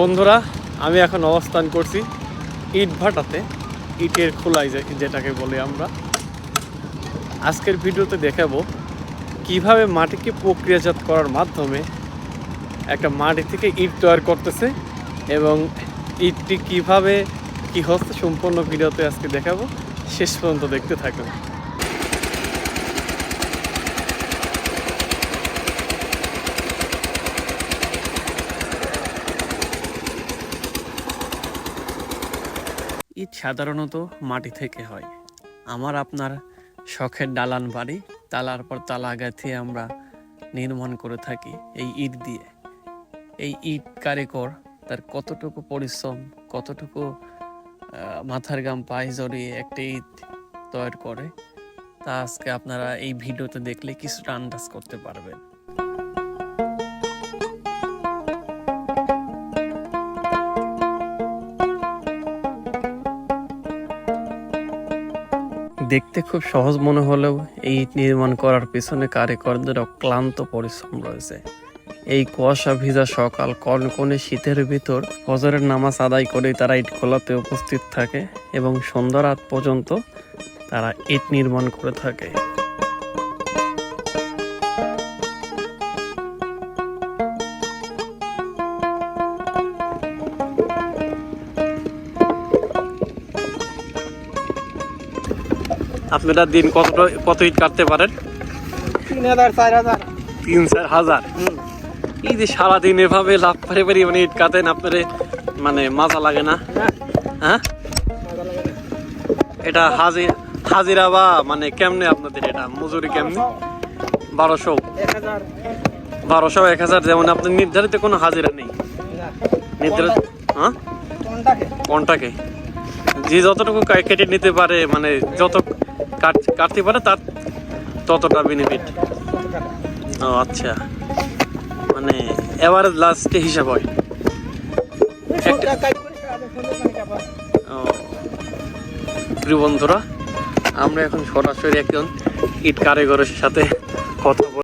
বন্ধুরা, আমি এখন অবস্থান করছি ইট ভাটাতে, ইটের খোলাই যেটাকে বলি আমরা। আজকের ভিডিওতে দেখাবো কিভাবে মাটিকে প্রক্রিয়াজাত করার মাধ্যমে একটা মাটি থেকে ইট তৈরি করতেছে এবং ইটটি কিভাবে কি হচ্ছে সম্পূর্ণ ভিডিওতে আজকে দেখাবো। শেষ পর্যন্ত দেখতে থাকুন। ইট সাধারণত মাটি থেকে হয়। আমার আপনার শখের দালান বাড়ি, তালার পর তালা গাঁথিয়ে আমরা নির্মাণ করে থাকি এই ইট দিয়ে। এই ইট কারিগর তার কতটুকু পরিশ্রম, কতটুকু মাথার ঘাম পায়ে জড়িয়ে একটা ইট তৈরি করে, তা আজকে আপনারা এই ভিডিওতে দেখলে কিছুটা আন্দাজ করতে পারবেন। দেখতে খুব সহজ মনে হলেও এই ইট নির্মাণ করার পিছনে কারিগরদের অক্লান্ত পরিশ্রম রয়েছে। এই কুয়াশা ভিজা সকাল, কনকনে শীতের ভিতর ফজরের নামাজ আদায় করে তারা ইট খোলাতে উপস্থিত থাকে এবং সন্ধ্যা রাত পর্যন্ত তারা ইট নির্মাণ করে থাকে। আপনারা দিন কত ইট কাটতে পারেন? 3,000-4,000। 3-4,000। এই যে সারাদিন এভাবে লাভ পারে পারি মানে ইট কাটেন, আপনার মানে মজা লাগে না? হ্যাঁ, এটা হাজিরা বা মানে কেমনে আপনাদের এটা মজুরি কেমনে? 1200-1000। যেমন আপনার নির্ধারিত কোনো হাজিরা নেই? নির্ধারিত হ্যাঁ কোনটাকে যে যতটুকু কেটে নিতে পারে, মানে যত কাটতে পারে তার ততটা বেনিফিট। ও আচ্ছা, মানে এভারেজ লাস্টে হিসাব হয়। প্রিয় বন্ধুরা, আমরা এখন সরাসরি একজন ইট কারিগরের সাথে কথা